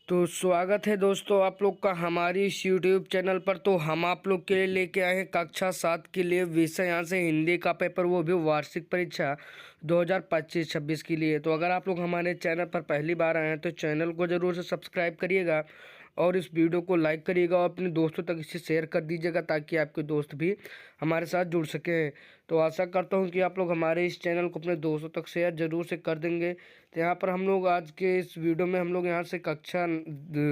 तो स्वागत है दोस्तों आप लोग का हमारी इस यूट्यूब चैनल पर। तो हम आप लोग के लिए लेके आए हैं कक्षा 7 के लिए विषय यहाँ से हिंदी का पेपर, वो भी वार्षिक परीक्षा 2025-26 के लिए। तो अगर आप लोग हमारे चैनल पर पहली बार आए हैं तो चैनल को ज़रूर से सब्सक्राइब करिएगा और इस वीडियो को लाइक करिएगा और अपने दोस्तों तक इसे शेयर कर दीजिएगा ताकि आपके दोस्त भी हमारे साथ जुड़ सकें। तो आशा करता हूं कि आप लोग हमारे इस चैनल को अपने दोस्तों तक शेयर जरूर से कर देंगे। तो यहाँ पर हम लोग आज के इस वीडियो में हम लोग यहाँ से कक्षा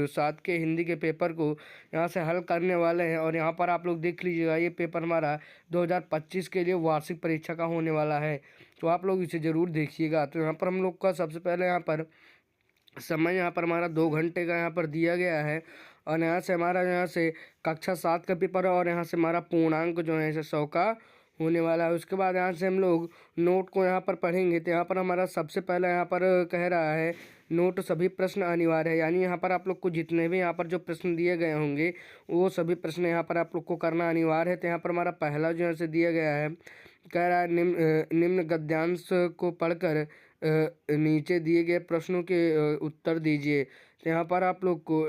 7 के हिंदी के पेपर को यहाँ से हल करने वाले हैं। और यहाँ पर आप लोग देख लीजिएगा, ये पेपर हमारा 2025 के लिए वार्षिक परीक्षा का होने वाला है, तो आप लोग इसे ज़रूर देखिएगा। तो यहाँ पर हम लोग का सबसे पहले यहाँ पर समय यहाँ पर हमारा 2 घंटे का यहाँ पर दिया गया है। और यहाँ से कक्षा 7 का पेपर है और यहाँ से हमारा पूर्णांक जो है 100 का होने वाला है। उसके बाद यहाँ से हम लोग नोट को यहाँ पर पढ़ेंगे। तो यहाँ पर हमारा सबसे पहला यहाँ पर कह रहा है नोट सभी प्रश्न अनिवार्य है, यानी यहाँ पर आप लोग को जितने भी यहाँ पर जो प्रश्न दिए गए होंगे वो सभी प्रश्न यहाँ पर आप लोग को करना अनिवार्य है। तो यहाँ पर हमारा पहला जो है दिया गया है, कह रहा है निम्न गद्यांश को पढ़कर नीचे दिए गए प्रश्नों के उत्तर दीजिए। तो यहाँ पर आप लोग को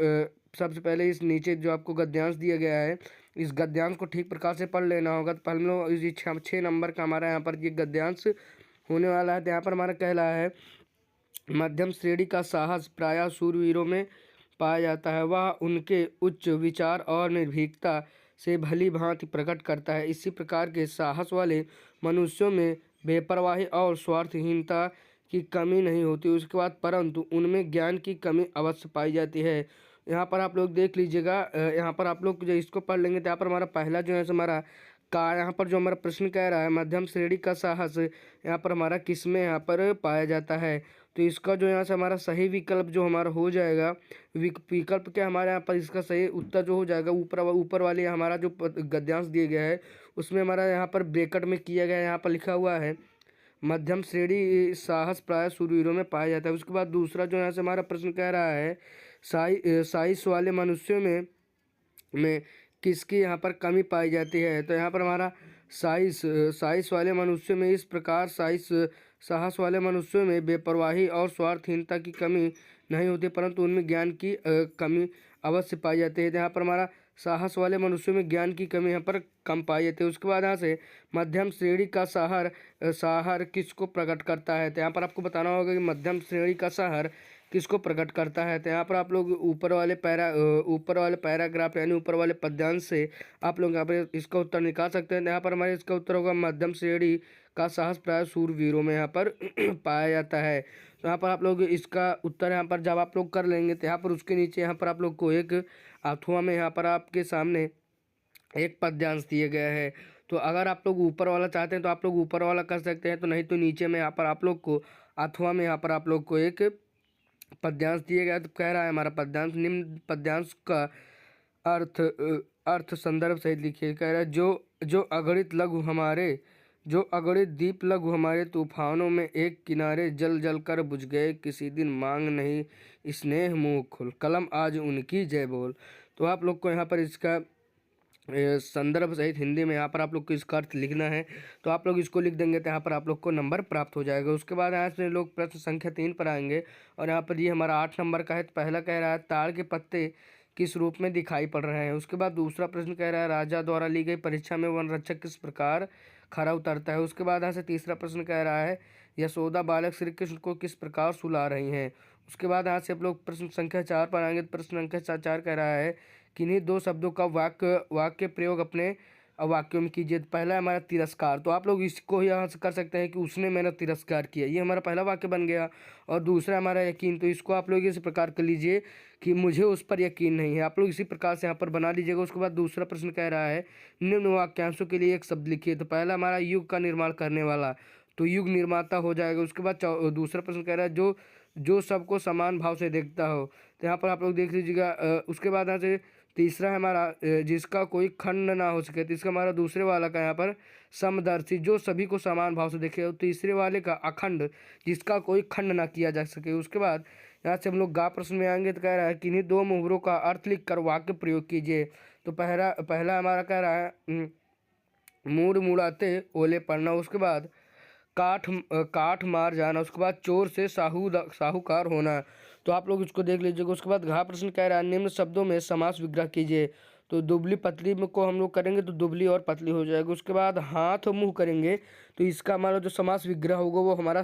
सबसे पहले इस नीचे जो आपको गद्यांश दिया गया है, इस गद्यांश को ठीक प्रकार से पढ़ लेना होगा। तो पहले लोग इस 6 नंबर का हमारा यहाँ पर ये गद्यांश होने वाला है। तो यहाँ पर हमारा कह रहा है मध्यम श्रेणी का साहस प्रायः शूरवीरों में पाया जाता है, वह उनके उच्च विचार और निर्भीकता से भली भांति प्रकट करता है। इसी प्रकार के साहस वाले मनुष्यों में बेपरवाही और स्वार्थहीनता की कमी नहीं होती। उसके बाद परंतु उनमें ज्ञान की कमी अवश्य पाई जाती है। यहाँ पर आप लोग देख लीजिएगा, यहाँ पर आप लोग जो इसको पढ़ लेंगे तो यहाँ पर हमारा पहला जो है हमारा का यहाँ पर जो हमारा प्रश्न कह रहा है मध्यम श्रेणी का साहस यहाँ पर हमारा किस में यहाँ पर पाया जाता है। तो इसका जो यहाँ से हमारा सही विकल्प जो हमारा हो जाएगा, विकल्प क्या हमारे यहाँ पर इसका सही उत्तर जो हो जाएगा ऊपर वाले हमारा जो गद्यांश दिया गया है उसमें हमारा यहाँ पर ब्रैकेट में किया गया है, यहाँ पर लिखा हुआ है मध्यम श्रेणी साहस प्राय शूरवीरों में पाया जाता है। उसके बाद दूसरा जो यहाँ से हमारा प्रश्न कह रहा है साइंस वाले मनुष्यों में किसकी यहाँ पर कमी पाई जाती है। तो यहाँ पर हमारा साइंस वाले मनुष्यों में इस प्रकार साहस वाले मनुष्यों में बेपरवाही और स्वार्थहीनता की कमी नहीं होती, परंतु उनमें ज्ञान की कमी अवश्य पाई जाती है। यहाँ पर हमारा साहस वाले मनुष्यों में ज्ञान की कमी यहाँ पर कम पाई जाती है। उसके बाद यहाँ से मध्यम श्रेणी का साहर किसको प्रकट करता है। तो यहाँ पर आपको बताना होगा कि मध्यम श्रेणी का साहर किसको प्रकट करता है। तो यहाँ पर आप लोग ऊपर वाले पैराग्राफ यानी ऊपर वाले पद्यांश से आप लोग यहाँ पर इसका उत्तर निकाल सकते हैं। यहाँ पर हमारे इसका उत्तर होगा मध्यम श्रेणी का साहस प्राय शूरवीरों में यहाँ पर पाया जाता है। तो यहाँ पर आप लोग इसका उत्तर यहाँ पर जब आप लोग कर लेंगे तो यहाँ पर उसके नीचे यहाँ पर आप लोग को एक अथवा में यहाँ पर आपके सामने एक पद्यांश दिया गया है। तो अगर आप लोग ऊपर वाला चाहते हैं तो आप लोग ऊपर वाला कर सकते हैं, तो नहीं तो नीचे में यहाँ पर आप लोग को अथवा में यहाँ पर आप लोग को एक पद्यांश दिया गया। तो कह रहा है हमारा पद्यांश निम्न पद्यांश का अर्थ संदर्भ सहित लिखिए। कह रहा है जो अगणित दीप लघु हमारे तूफानों में एक किनारे जल जल कर बुझ गए, किसी दिन मांग नहीं स्नेह मुँह खुल, कलम आज उनकी जय बोल। तो आप लोग को यहाँ पर इसका संदर्भ सहित हिंदी में यहाँ पर आप लोग को इसका अर्थ लिखना है। तो आप लोग इसको लिख देंगे तो यहाँ पर आप लोग को नंबर प्राप्त हो जाएगा। उसके बाद यहाँ से लोग प्रश्न संख्या 3 पर आएंगे और यहाँ पर ये हमारा 8 नंबर का है। तो पहला कह रहा है ताड़ के पत्ते किस रूप में दिखाई पड़ रहे हैं। उसके बाद दूसरा प्रश्न कह रहा है राजा द्वारा ली गई परीक्षा में वन रक्षक किस प्रकार खरा उतरता है। उसके बाद यहाँ से तीसरा प्रश्न कह रहा है यशोदा बालक श्री कृष्ण को किस प्रकार सुला रही हैं। उसके बाद यहाँ से आप लोग प्रश्न संख्या 4 पर आएंगे। तो प्रश्न संख्या 4 कह रहा है किन्हीं 2 शब्दों का वाक्य प्रयोग अपने वाक्यों में कीजिए। पहला है हमारा तिरस्कार, तो आप लोग इसको यहाँ से कर सकते हैं कि उसने मेरा तिरस्कार किया, ये हमारा पहला वाक्य बन गया। और दूसरा हमारा यकीन, तो इसको आप लोग इसी प्रकार कर लीजिए कि मुझे उस पर यकीन नहीं है। आप लोग इसी प्रकार से यहाँ पर बना लीजिएगा। उसके बाद दूसरा प्रश्न कह रहा है निम्न वाक्यांशों के लिए एक शब्द लिखिए। तो पहला हमारा युग का निर्माण करने वाला, तो युग निर्माता हो जाएगा। उसके बाद दूसरा प्रश्न कह रहा है जो सबको समान भाव से देखता हो। तो यहाँ पर आप लोग देख लीजिएगा। उसके बाद यहाँ से तीसरा है हमारा जिसका कोई खंड ना हो सके। तो इसका हमारा दूसरे वाला का यहाँ पर समदर्शी, जो सभी को समान भाव से देखे। और तीसरे वाले का अखंड, जिसका कोई खंड ना किया जा सके। उसके बाद यहाँ से हम लोग गा प्रश्न में आएंगे। तो कह रहा है किन्हीं 2 मुहावरों का अर्थ लिख कर वाक्य प्रयोग कीजिए। तो पहला हमारा कह रहा है मूड मुड़ाते ओले पड़ना। उसके बाद काठ मार जाना। उसके बाद चोर से साहूकार होना। तो आप लोग इसको देख लीजिएगा। उसके बाद घ प्रश्न कह रहा है निम्न शब्दों में समास विग्रह कीजिए। तो दुबली पतली में को हम लोग करेंगे तो दुबली और पतली हो जाएगा। उसके बाद हाथ और मुंह करेंगे तो इसका हमारा जो समास विग्रह होगा वो हमारा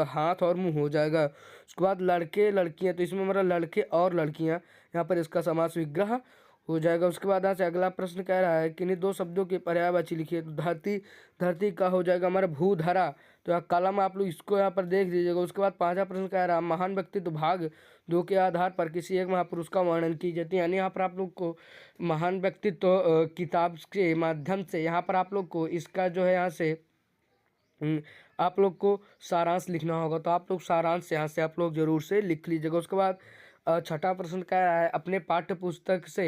हाथ और मुंह हो जाएगा। उसके बाद लड़के लड़कियां, तो इसमें हमारा लड़के और लड़कियां, यहाँ पर इसका समास विग्रह हो जाएगा। उसके बाद यहाँ से अगला प्रश्न कह रहा है किन्हीं दो शब्दों के पर्यायवाची लिखिए। तो धरती, धरती का हो जाएगा हमारा भूधरा। तो यहाँ कलम आप लोग इसको यहाँ पर देख लीजिएगा। उसके बाद पांचवा प्रश्न कह रहा है महान व्यक्तित्व भाग दो के आधार पर किसी एक महापुरुष का वर्णन कीजिए। तो यानी यहाँ पर आप लोग को महान व्यक्तित्व किताब के माध्यम से यहाँ पर आप लोग को इसका जो है यहाँ से आप लोग को सारांश लिखना होगा। तो आप लोग सारांश यहाँ से आप लोग जरूर से लिख लीजिएगा। उसके बाद छठा प्रश्न कह रहा है अपने पाठ्य पुस्तक से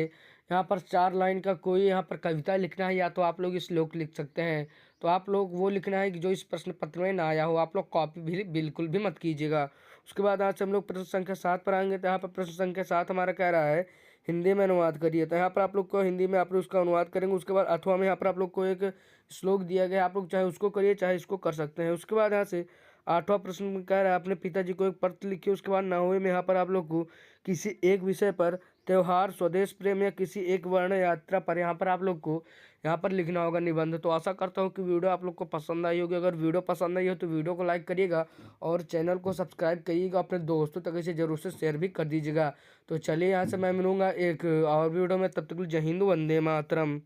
यहाँ पर 4 लाइन का कोई यहाँ पर कविता लिखना है, या तो आप लोग श्लोक लिख सकते हैं। तो आप लोग वो लिखना है कि जो इस प्रश्न पत्र में ना आया हो। आप लोग कॉपी भी बिल्कुल भी मत कीजिएगा। उसके बाद आज से हम लोग प्रश्न संख्या 7 पर आएंगे। तो यहाँ पर प्रश्न संख्या 7 हमारा कह रहा है हिंदी में अनुवाद करिए। तो यहाँ पर आप लोग को हिंदी में आप लोग उसका अनुवाद करेंगे। उसके बाद अथवा में यहाँ पर आप लोग को एक श्लोक दिया गया, आप लोग चाहे उसको करिए चाहे इसको कर सकते हैं। उसके बाद यहाँ से आठवां प्रश्न कह रहा है अपने पिताजी को एक पत्र लिखिए। उसके बाद 9वें में यहाँ पर आप लोग को किसी एक विषय पर, त्यौहार, स्वदेश प्रेम या किसी एक वर्ण यात्रा पर यहाँ पर आप लोग को यहाँ पर लिखना होगा निबंध। तो आशा करता हूँ कि वीडियो आप लोग को पसंद आई होगी। अगर वीडियो पसंद आई हो तो वीडियो को लाइक करिएगा और चैनल को सब्सक्राइब करिएगा। अपने दोस्तों तक इसे जरूर से शेयर भी कर दीजिएगा। तो चलिए यहाँ से मैं मिलूंगा एक और वीडियो में, तब तक जय हिंद, वंदे मातरम।